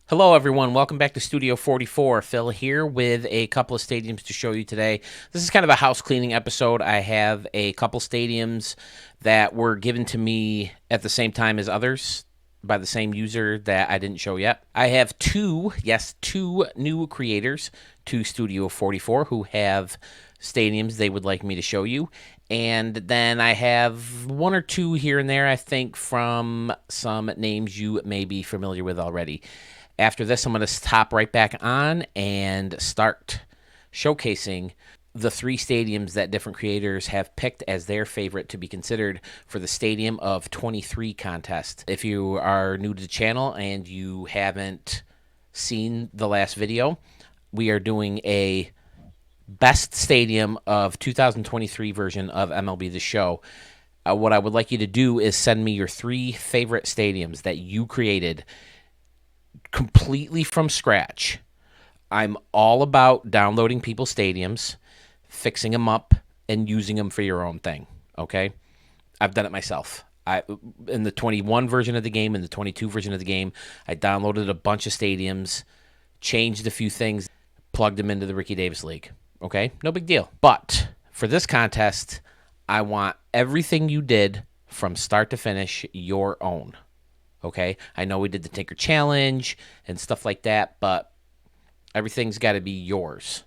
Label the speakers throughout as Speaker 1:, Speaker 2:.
Speaker 1: Hello, everyone. Welcome back to Studio 44. Phil here with a couple of stadiums to show you today. This is kind of a house cleaning episode. I have a couple stadiums that were given to me at the same time as others by the same user that I didn't show yet. I have two new creators to Studio 44 who have stadiums they would like me to show you. And then I have one or two here and there, I think, from some names you may be familiar with already. After this, I'm going to hop right back on and start showcasing the three stadiums that different creators have picked as their favorite to be considered for the Stadium of 23 contest. If you are new to the channel and you haven't seen the last video, we are doing a best stadium of 2023 version of MLB The Show. What I would like you to do is send me your three favorite stadiums that you created completely from scratch. I'm all about downloading people's stadiums, fixing them up, and using them for your own thing. Okay, I've done it myself. In the 21 version of the game and the 22 version of the game, I downloaded a bunch of stadiums, changed a few things, plugged them into the Ricky Davis League. Okay, no big deal. But for this contest, I want everything you did from start to finish your own. Okay, I know we did the Tinker Challenge and stuff like that, but everything's got to be yours.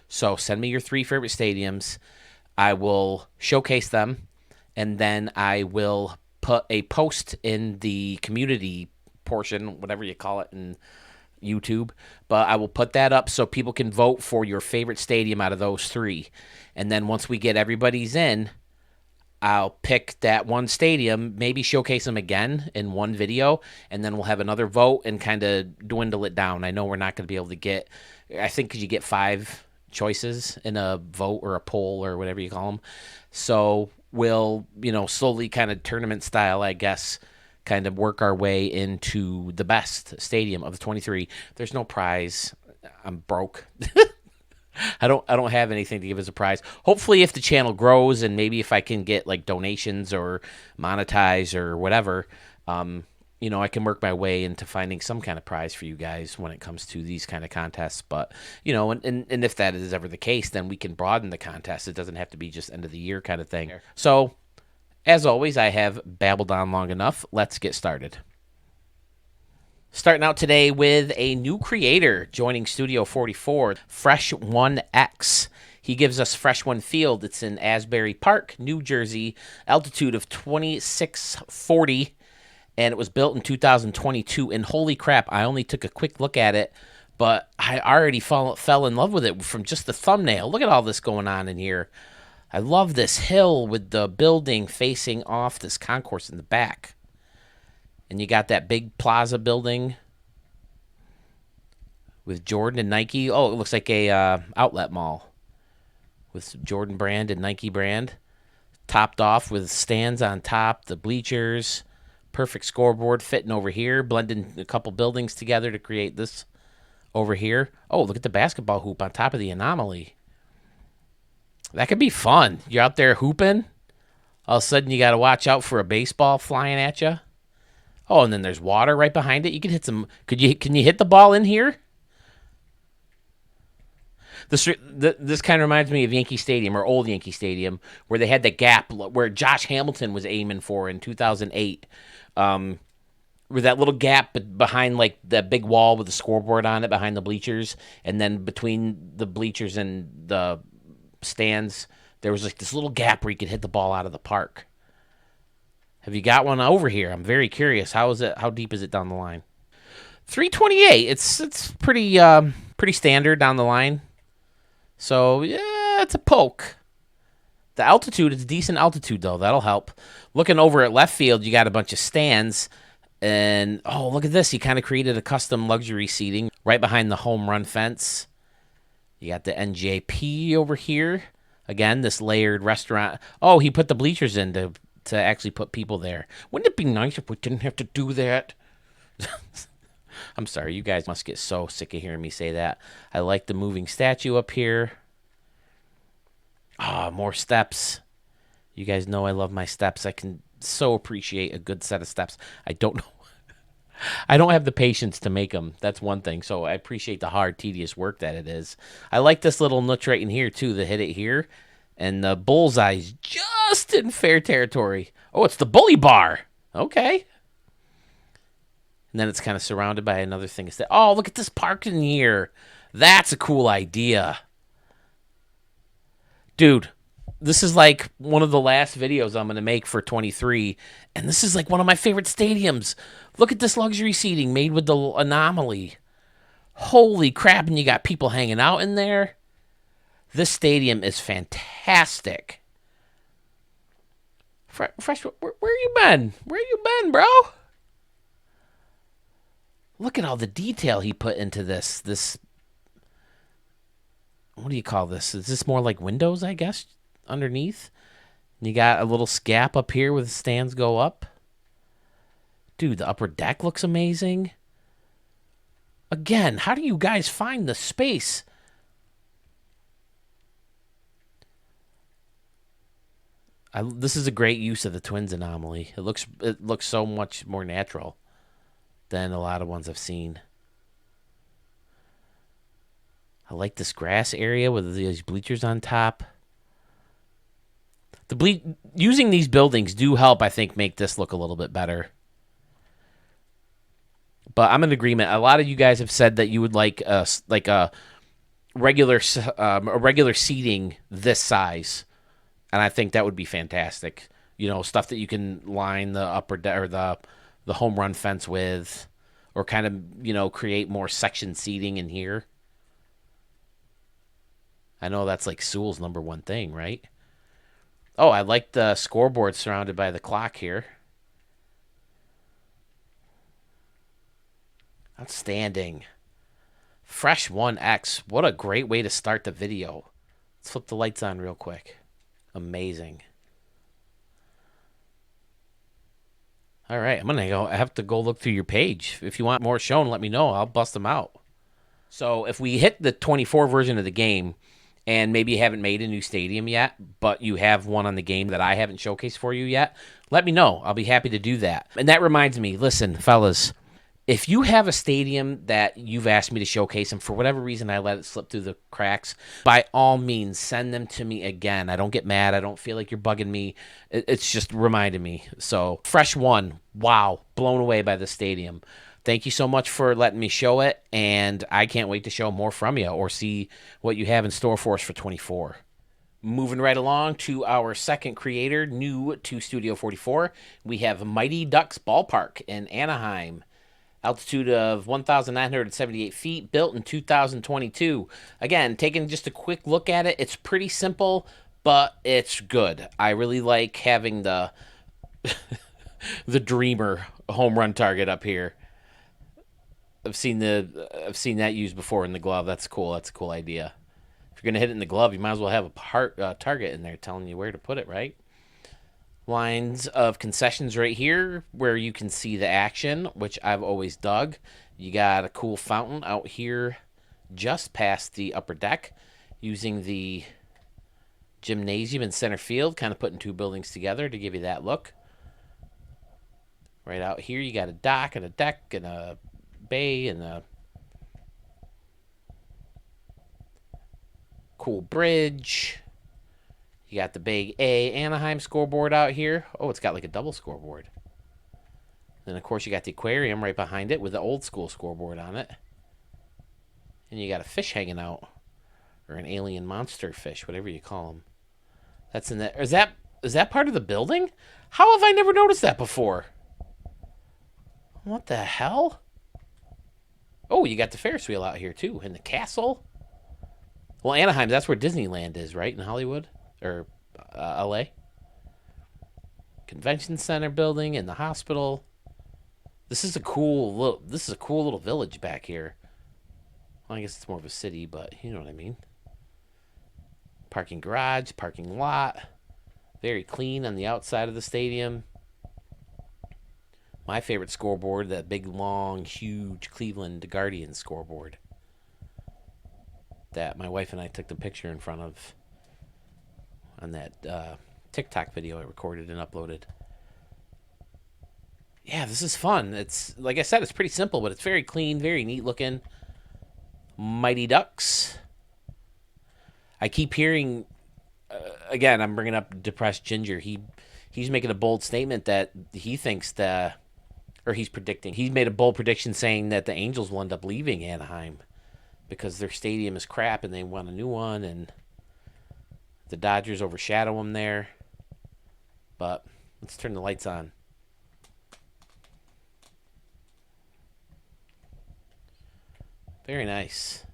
Speaker 1: So send me your three favorite stadiums. I will showcase them, and then I will put a post in the community portion, whatever you call it in YouTube. But I will put that up so people can vote for your favorite stadium out of those three. And then once we get everybody's in, I'll pick that one stadium, maybe showcase them again in one video, and then we'll have another vote and kind of dwindle it down. I know we're not going to be able to get, I think, because you get 5 choices in a vote or a poll or whatever you call them. So we'll, slowly kind of tournament style, I guess, kind of work our way into the best stadium of the 23. There's no prize. I'm broke. I don't have anything to give as a prize. Hopefully, if the channel grows and maybe if I can get like donations or monetize or whatever, I can work my way into finding some kind of prize for you guys when it comes to these kind of contests. But and if that is ever the case, then we can broaden the contest. It doesn't have to be just end of the year kind of thing. So, as always, I have babbled on long enough. Let's get started. Starting out today with a new creator joining Studio 44, Fresh 1X. He gives us Fresh One Field. It's in Asbury Park, New Jersey, altitude of 2640, and it was built in 2022. And holy crap, I only took a quick look at it, but I already fell in love with it from just the thumbnail. Look at all this going on in here. I love this hill with the building facing off this concourse in the back. And you got that big plaza building with Jordan and Nike. Oh, it looks like a outlet mall with Jordan brand and Nike brand. Topped off with stands on top, the bleachers, perfect scoreboard fitting over here, blending a couple buildings together to create this over here. Oh, look at the basketball hoop on top of the anomaly. That could be fun. You're out there hooping. All of a sudden, you got to watch out for a baseball flying at you. Oh, and then there's water right behind it. You can hit some. Can you hit the ball in here? This kind of reminds me of Yankee Stadium or old Yankee Stadium, where they had the gap where Josh Hamilton was aiming for in 2008. With that little gap behind like the big wall with the scoreboard on it behind the bleachers, and then between the bleachers and the stands, there was like this little gap where you could hit the ball out of the park. Have you got one over here? I'm very curious. How is it? How deep is it down the line? 328. It's pretty standard down the line. So yeah, it's a poke. The altitude is decent altitude though. That'll help. Looking over at left field, you got a bunch of stands, and oh look at this. He kind of created a custom luxury seating right behind the home run fence. You got the NJP over here. Again, this layered restaurant. Oh, he put the bleachers in to actually put people there. Wouldn't it be nice if we didn't have to do that? I'm sorry, you guys must get so sick of hearing me say that. I like the moving statue up here. Ah, more steps. You guys know I love my steps. I can so appreciate a good set of steps. I don't know. I don't have the patience to make them. That's one thing. So I appreciate the hard, tedious work that it is. I like this little notch right in here too. The hit it here, and the bullseye's just in fair territory. Oh, it's the bully bar. Okay. And then it's kind of surrounded by another thing. Oh, look at this park in here. That's a cool idea. Dude, this is like one of the last videos I'm going to make for 23. And this is like one of my favorite stadiums. Look at this luxury seating made with the anomaly. Holy crap. And you got people hanging out in there. This stadium is fantastic. Fresh, where you been? Where you been, bro? Look at all the detail he put into this. What do you call this? Is this more like windows, I guess, underneath? And you got a little scap up here where the stands go up. Dude, the upper deck looks amazing. Again, how do you guys find the space? This is a great use of the Twins anomaly. It looks so much more natural than a lot of ones I've seen. I like this grass area with these bleachers on top. Using these buildings do help, I think, make this look a little bit better. But I'm in agreement. A lot of you guys have said that you would like a regular seating this size, and I think that would be fantastic. You know, stuff that you can line the upper or the home run fence with, or kind of create more section seating in here. I know that's like Sewell's number one thing, right? Oh, I like the scoreboard surrounded by the clock here. Outstanding. Fresh 1X. What a great way to start the video. Let's flip the lights on real quick. Amazing. All right, I have to go look through your page. If you want more shown, let me know. I'll bust them out. So if we hit the 24 version of the game, and maybe you haven't made a new stadium yet, but you have one on the game that I haven't showcased for you yet, let me know. I'll be happy to do that. And that reminds me, listen, fellas, if you have a stadium that you've asked me to showcase and for whatever reason I let it slip through the cracks, by all means, send them to me again. I don't get mad. I don't feel like you're bugging me. It's just reminding me. So, Fresh One, wow, blown away by the stadium. Thank you so much for letting me show it, and I can't wait to show more from you or see what you have in store for us for 24. Moving right along to our second creator, new to Studio 44, we have Mighty Ducks Ballpark in Anaheim. Altitude of 1,978 feet, built in 2022. Again, taking just a quick look at it, it's pretty simple, but it's good. I really like having the the Dreamer home run target up here. I've seen that used before in the glove. That's cool. That's a cool idea. If you're gonna hit it in the glove, you might as well have a target in there telling you where to put it, right? Lines of concessions right here where you can see the action, which I've always dug. You got a cool fountain out here just past the upper deck using the gymnasium in center field, kind of putting two buildings together to give you that look. Right out here, you got a dock and a deck and a bay and a cool bridge. You got the big A Anaheim scoreboard out here. Oh, it's got like a double scoreboard. Then, of course, you got the aquarium right behind it with the old school scoreboard on it. And you got a fish hanging out. Or an alien monster fish, whatever you call them. That's in there. Is that part of the building? How have I never noticed that before? What the hell? Oh, you got the Ferris wheel out here, too. And the castle. Well, Anaheim, that's where Disneyland is, right? In Hollywood? Or LA. Convention center building and the hospital. This is a cool little village back here. Well, I guess it's more of a city, but you know what I mean. Parking garage, parking lot. Very clean on the outside of the stadium. My favorite scoreboard, that big, long, huge Cleveland Guardians scoreboard that my wife and I took the picture in front of on that TikTok video I recorded and uploaded. Yeah, Yeah, this is fun. It's like I said, it's pretty simple, but it's very clean, very neat looking. Mighty Ducks. I keep hearing again. I'm bringing up depressed Ginger. He's making a bold statement that he thinks or he's predicting. He's made a bold prediction saying that the Angels will end up leaving Anaheim because their stadium is crap and they want a new one, and the Dodgers overshadow them there. But let's turn the lights on. Very nice.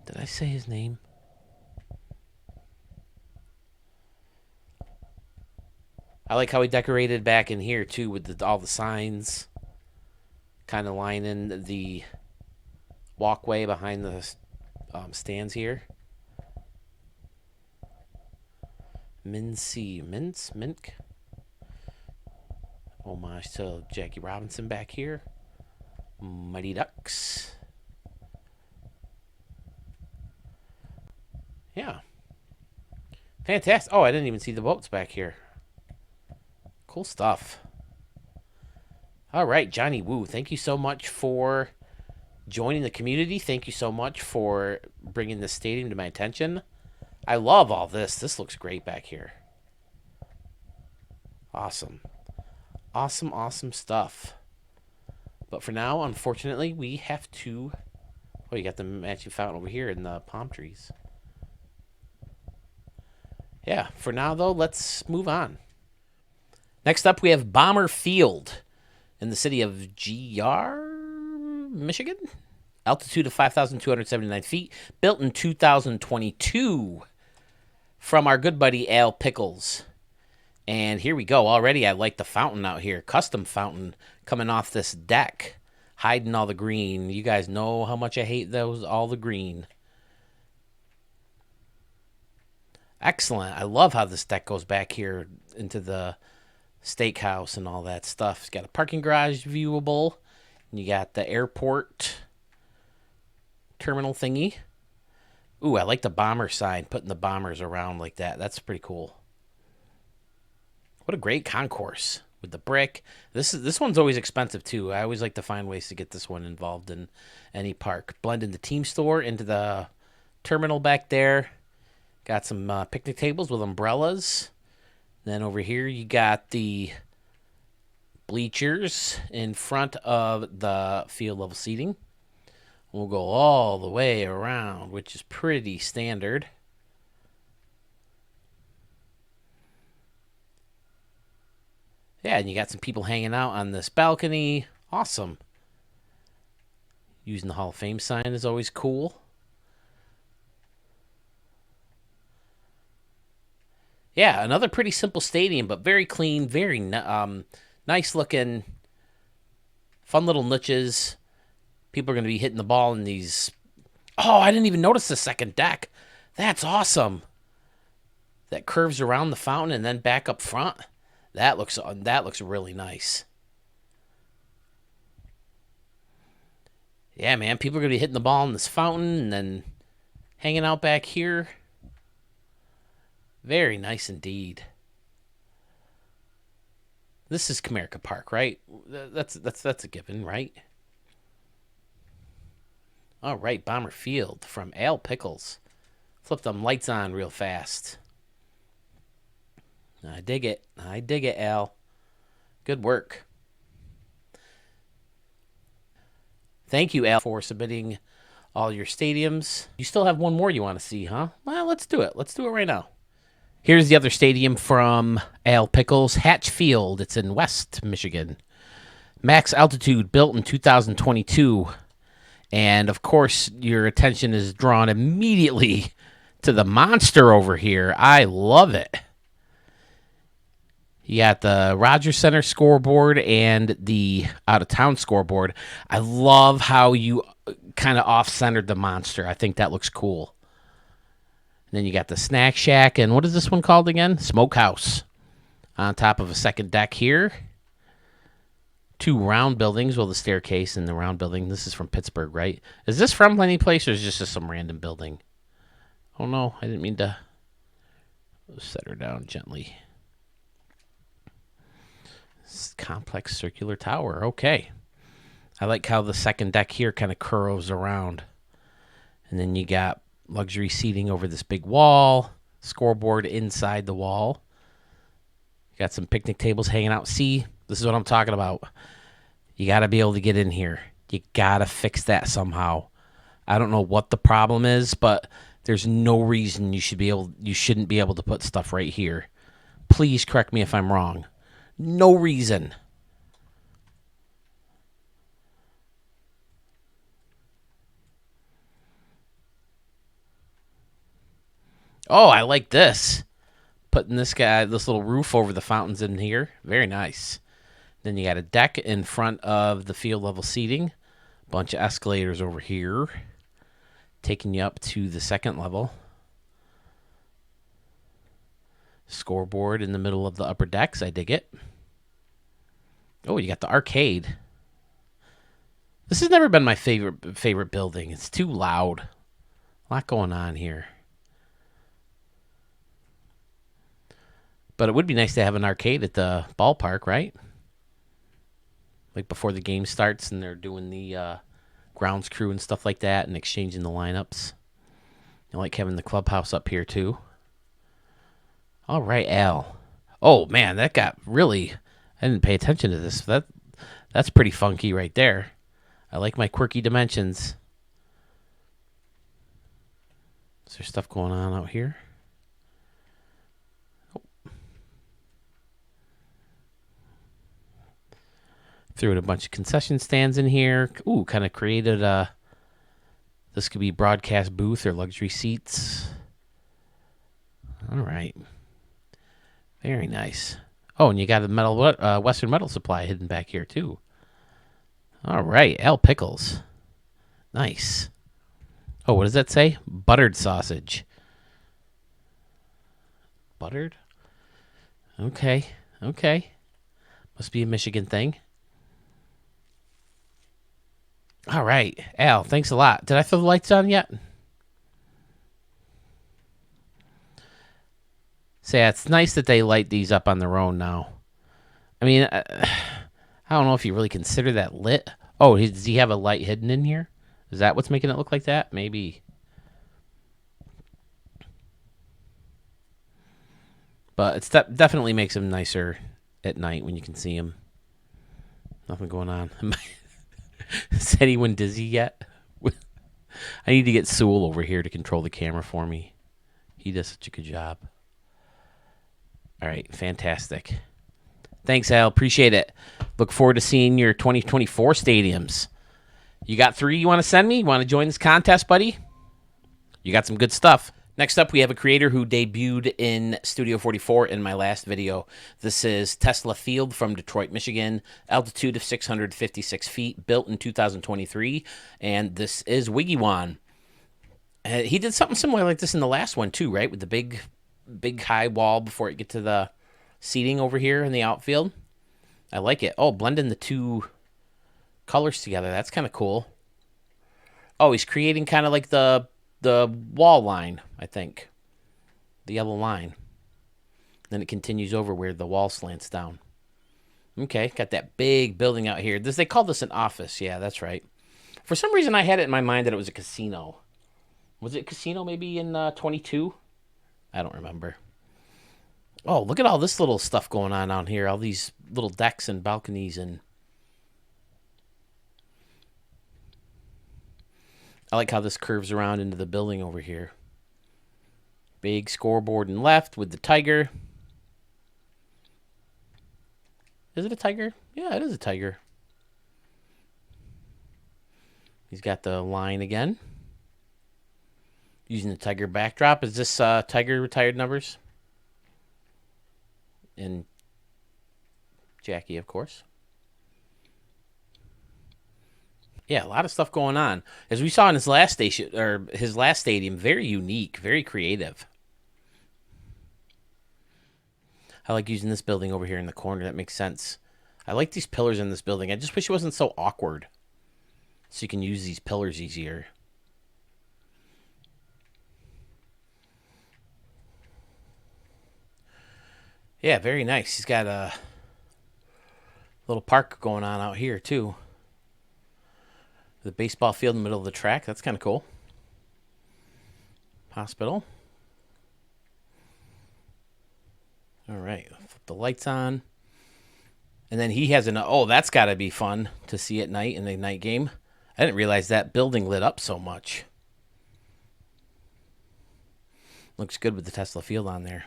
Speaker 1: Did I say his name? I like how he decorated back in here too with all the signs, kind of lining the walkway behind the stands here. Mink. Homage to Jackie Robinson back here. Mighty Ducks. Yeah. Fantastic. Oh, I didn't even see the boats back here. Cool stuff. All right, Johnny Woo, thank you so much for joining the community. Thank you so much for bringing this stadium to my attention. I love all this. This looks great back here. Awesome. Awesome stuff. But for now, unfortunately, we have to... Oh, you got the matching fountain over here in the palm trees. Yeah, for now, though, let's move on. Next up, we have Bomber Field in the city of GR, Michigan. Altitude of 5,279 feet. Built in 2022 from our good buddy Al Pickles. And here we go. Already, I like the fountain out here. Custom fountain coming off this deck. Hiding all the green. You guys know how much I hate all the green. Excellent. I love how this deck goes back here into the steakhouse and all that stuff. It's got a parking garage viewable. And you got the airport terminal thingy. Ooh, I like the bomber sign, putting the bombers around like that. That's pretty cool. What a great concourse with the brick. This one's always expensive too. I always like to find ways to get this one involved in any park. Blending the team store into the terminal back there. Got some picnic tables with umbrellas. Then over here you got the bleachers in front of the field level seating. We'll go all the way around, which is pretty standard. Yeah, and you got some people hanging out on this balcony. Awesome. Using the Hall of Fame sign is always cool. Yeah, another pretty simple stadium, but very clean, very nice looking, fun little niches. People are going to be hitting the ball in these. Oh, I didn't even notice the second deck. That's awesome. That curves around the fountain and then back up front. That looks really nice. Yeah, man, people are going to be hitting the ball in this fountain and then hanging out back here. Very nice indeed. This is Comerica Park, right? That's a given, right? All right, Bomber Field from Al Pickles. Flip them lights on real fast. I dig it, Al. Good work. Thank you, Al, for submitting all your stadiums. You still have one more you want to see, huh? Well, let's do it. Let's do it right now. Here's the other stadium from Al Pickles, Hatchfield. It's in West Michigan. Max altitude, built in 2022. And, of course, your attention is drawn immediately to the monster over here. I love it. You got the Rogers Center scoreboard and the out-of-town scoreboard. I love how you kind of off-centered the monster. I think that looks cool. And then you got the Snack Shack, and what is this one called again? Smokehouse. On top of a second deck here. Two round buildings. Well, the staircase and the round building. This is from Pittsburgh, right? Is this from any place, or is this just some random building? Oh, no. I didn't mean to set her down gently. Complex circular tower. Okay. I like how the second deck here kind of curves around. And then you got luxury seating over this big wall, scoreboard inside the wall. You got some picnic tables hanging out. See, this is what I'm talking about. You got to be able to get in here. You got to fix that somehow. I don't know what the problem is, but there's no reason you shouldn't be able to put stuff right here. Please correct me if I'm wrong. No reason. Oh, I like this. Putting this little roof over the fountains in here. Very nice. Then you got a deck in front of the field level seating. Bunch of escalators over here. Taking you up to the second level. Scoreboard in the middle of the upper decks. I dig it. Oh, you got the arcade. This has never been my favorite building. It's too loud. A lot going on here. But it would be nice to have an arcade at the ballpark, right? Like before the game starts and they're doing the grounds crew and stuff like that and exchanging the lineups. I like having the clubhouse up here too. All right, Al. Oh man, that got really. I didn't pay attention to this. That's pretty funky right there. I like my quirky dimensions. Is there stuff going on out here? Oh. Threw in a bunch of concession stands in here. Ooh, kind of created a. This could be broadcast booth or luxury seats. All right. Very nice. Oh, and you got a Western Metal Supply hidden back here, too. All right. Al Pickles. Nice. Oh, what does that say? Buttered sausage. Buttered? Okay. Must be a Michigan thing. All right. Al, thanks a lot. Did I throw the lights on yet? So yeah, it's nice that they light these up on their own now. I mean, I don't know if you really consider that lit. Oh, does he have a light hidden in here? Is that what's making it look like that? Maybe. But it definitely makes him nicer at night when you can see him. Nothing going on. Is anyone dizzy yet? I need to get Sewell over here to control the camera for me. He does such a good job. All right, fantastic. Thanks, Al. Appreciate it. Look forward to seeing your 2024 stadiums. You got 3 you want to send me? You want to join this contest, buddy? You got some good stuff. Next up, we have a creator who debuted in Studio 44 in my last video. This is Tesla Field from Detroit, Michigan. Altitude of 656 feet, built in 2023. And this is Wiggywan. He did something similar like this in the last one, too, right? With the big high wall before it get to the seating over here in the outfield. I like it. Oh, blending the two colors together. That's kind of cool. Oh, he's creating kind of like the wall line, I think. The yellow line. Then it continues over where the wall slants down. Okay, got that big building out here. They call this an office. Yeah, that's right. For some reason, I had it in my mind that it was a casino. Was it a casino maybe in 22? I don't remember. Oh, look at all this little stuff going on out here. All these little decks and balconies and... I like how this curves around into the building over here. Big scoreboard in left with the tiger. Is it a tiger? Yeah, it is a tiger. He's got the line again. Using the tiger backdrop. Is this tiger retired numbers? And Jackie, of course. Yeah, a lot of stuff going on. As we saw in his last station or his last stadium, very unique, very creative. I like using this building over here in the corner. That makes sense. I like these pillars in this building. I just wish it wasn't so awkward. So you can use these pillars easier. Yeah, very nice. He's got a Little park going on out here, too. The baseball field in the middle of the track. That's kind of cool. Hospital. All right. Flip the lights on. And then he has oh, that's got to be fun to see at night in the night game. I didn't realize that building lit up so much. Looks good with the Tesla field on there.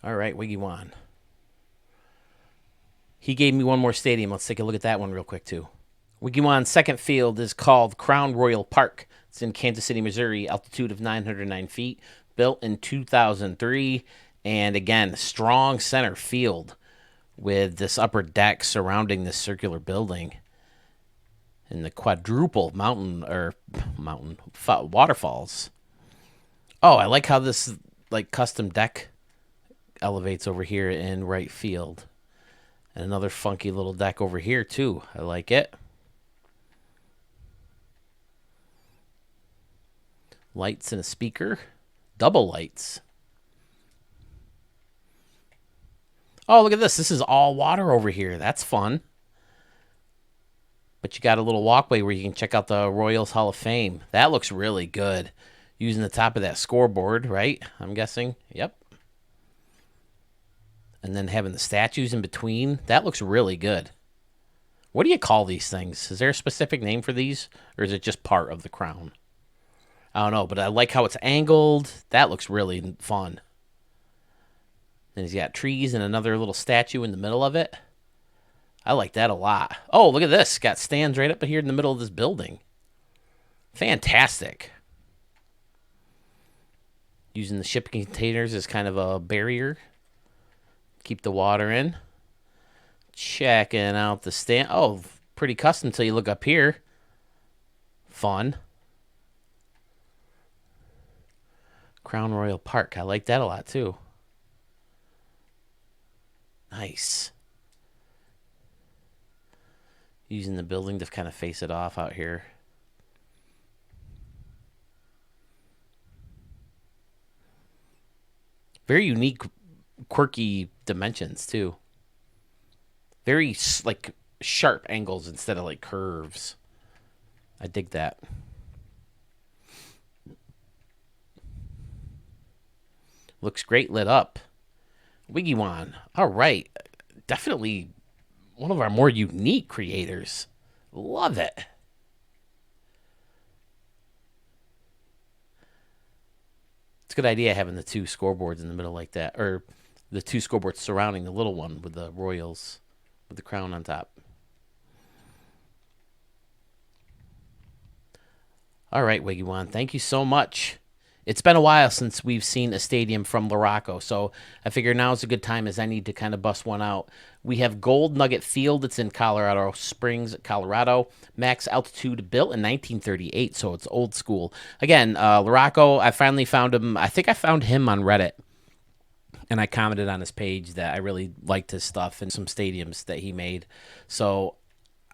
Speaker 1: All right, Wiggy Wan. He gave me one more stadium. Let's take a look at that one real quick, too. Wiggy Wan's second field is called Crown Royal Park. It's in Kansas City, Missouri, altitude of 909 feet, built in 2003. And again, strong center field with this upper deck surrounding this circular building. And the quadruple waterfalls. Oh, I like how this custom deck elevates over here in right field. And another funky little deck over here, too. I like it. Lights and a speaker. Double lights. Oh, look at this. This is all water over here. That's fun. But you got a little walkway where you can check out the Royals Hall of Fame. That looks really good. Using the top of that scoreboard, right? I'm guessing. Yep. And then having the statues in between. That looks really good. What do you call these things? Is there a specific name for these? Or is it just part of the crown? I don't know, but I like how it's angled. That looks really fun. And he's got trees and another little statue in the middle of it. I like that a lot. Oh, look at this. Got stands right up here in the middle of this building. Fantastic. Using the shipping containers as kind of a barrier. Keep the water in. Checking out the stand. Oh, pretty custom until you look up here. Fun. Crown Royal Park. I like that a lot, too. Nice. Using the building to kind of face it off out here. Very unique, quirky dimensions, too. Very, sharp angles instead of, curves. I dig that. Looks great lit up. Wiggy Wan. All right. Definitely one of our more unique creators. Love it. It's a good idea having the two scoreboards in the middle like that. Or the two scoreboards surrounding the little one with the Royals with the crown on top. All right, Wiggy Wan. Thank you so much. It's been a while since we've seen a stadium from Luraco, so I figure now is a good time as I need to kind of bust one out. We have Gold Nugget Field. It's in Colorado Springs, Colorado. Max altitude, built in 1938, so it's old school. Again, Luraco, I finally found him. I think I found him on Reddit, and I commented on his page that I really liked his stuff and some stadiums that he made. So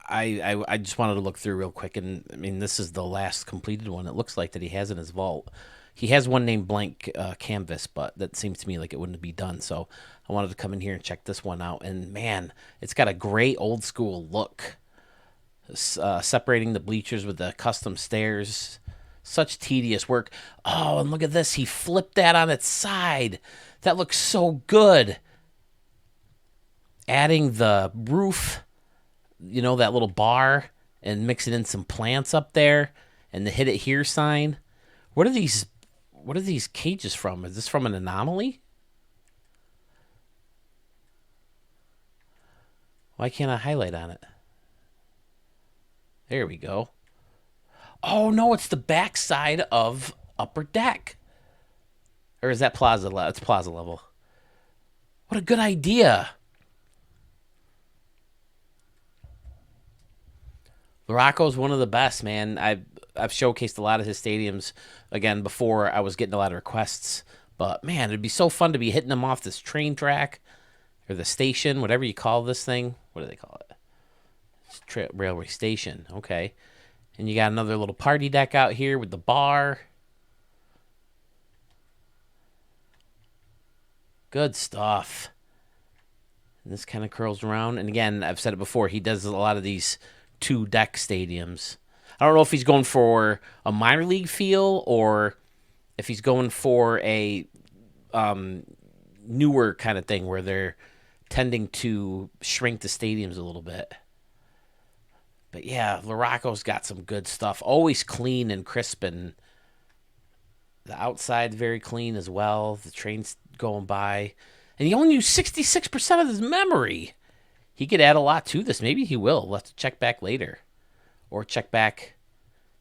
Speaker 1: I just wanted to look through real quick, and I mean, this is the last completed one. It looks like that he has in his vault. He has one named Blank Canvas, but that seems to me like it wouldn't be done. So I wanted to come in here and check this one out. And man, it's got a great old school look. Separating the bleachers with the custom stairs. Such tedious work. Oh, and look at this. He flipped that on its side. That looks so good. Adding the roof, that little bar, and mixing in some plants up there. And the hit it here sign. What are these cages from? Is this from an anomaly? Why can't I highlight on it? There we go. Oh, no, it's the backside of Upper Deck. Or is that Plaza level? It's Plaza level. What a good idea. Luraco's one of the best, man. I've showcased a lot of his stadiums, again, before I was getting a lot of requests. But, man, it'd be so fun to be hitting them off this train track or the station, whatever you call this thing. What do they call it? Railway station. Okay. And you got another little party deck out here with the bar. Good stuff. And this kind of curls around. And again, I've said it before, he does a lot of these two-deck stadiums. I don't know if he's going for a minor league feel or if he's going for a newer kind of thing where they're tending to shrink the stadiums a little bit. But yeah, Larocco's got some good stuff. Always clean and crisp, and the outside very clean as well. The train's going by. And he only used 66% of his memory. He could add a lot to this. Maybe he will. We'll have to check back later. Or check back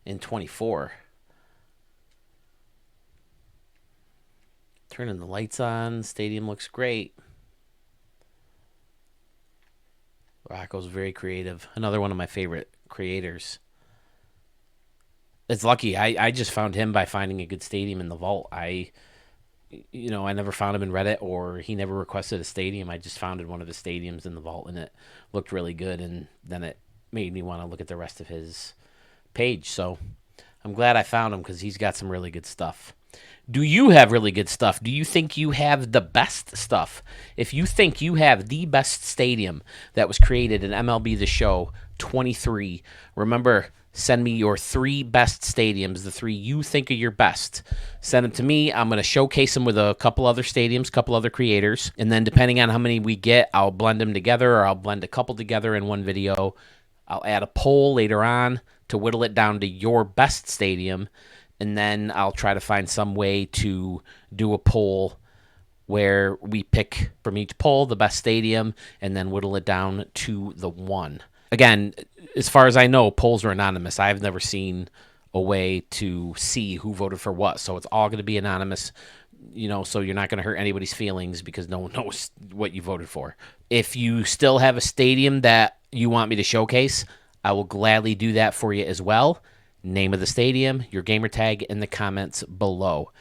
Speaker 1: in 24. Turning the lights on. Stadium looks great. Rocco's very creative. Another one of my favorite creators. It's lucky. I just found him by finding a good stadium in the vault. I never found him in Reddit, or he never requested a stadium. I just found one of the stadiums in the vault, and it looked really good, and then it made me want to look at the rest of his page. So I'm glad I found him because he's got some really good stuff. Do you have really good stuff? Do you think you have the best stuff? If you think you have the best stadium that was created in MLB The Show 23, remember, send me your 3 best stadiums, the 3 you think are your best. Send them to me. I'm going to showcase them with a couple other stadiums, couple other creators. And then depending on how many we get, I'll blend them together, or I'll blend a couple together in one video. I'll add a poll later on to whittle it down to your best stadium. And then I'll try to find some way to do a poll where we pick from each poll the best stadium and then whittle it down to the one. Again, as far as I know, polls are anonymous. I've never seen a way to see who voted for what. So it's all going to be anonymous, so you're not going to hurt anybody's feelings because no one knows what you voted for. If you still have a stadium that you want me to showcase, I will gladly do that for you as well. Name of the stadium, your gamer tag in the comments below.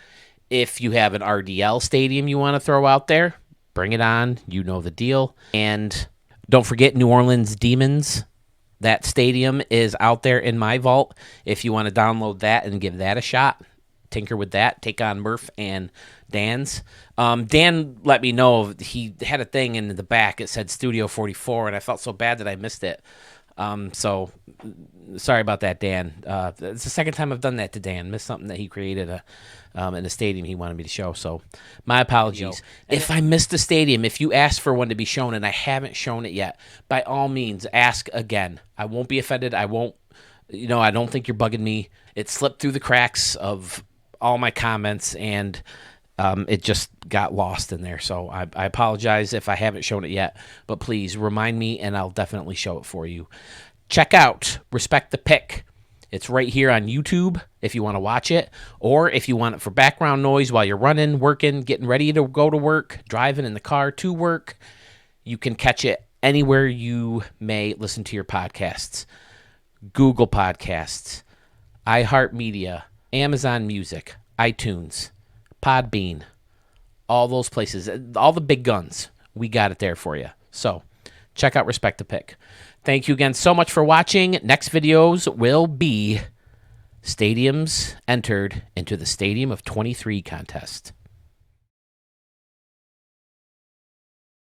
Speaker 1: If you have an RDL stadium you want to throw out there, bring it on. You know the deal. And don't forget New Orleans Demons. That stadium is out there in my vault. If you want to download that and give that a shot, tinker with that. Take on Murph and Dan's. Dan let me know he had a thing in the back. It said Studio 44, and I felt so bad that I missed it. So sorry about that, Dan. It's the second time I've done that to Dan. Missed something that he created in a stadium he wanted me to show. So my apologies. If I missed a stadium, if you asked for one to be shown and I haven't shown it yet, by all means, ask again. I won't be offended. I won't, I don't think you're bugging me. It slipped through the cracks of all my comments, and it just got lost in there. So I apologize if I haven't shown it yet, but please remind me and I'll definitely show it for you. Check out Respect the Pick. It's right here on YouTube if you want to watch it, or if you want it for background noise while you're running, working, getting ready to go to work, driving in the car to work. You can catch it anywhere you may listen to your podcasts. Google Podcasts, iHeartMedia, Amazon Music, iTunes, Podbean, all those places, all the big guns. We got it there for you. So check out Respect the Pick. Thank you again so much for watching. Next videos will be stadiums entered into the Stadium of 23 contest.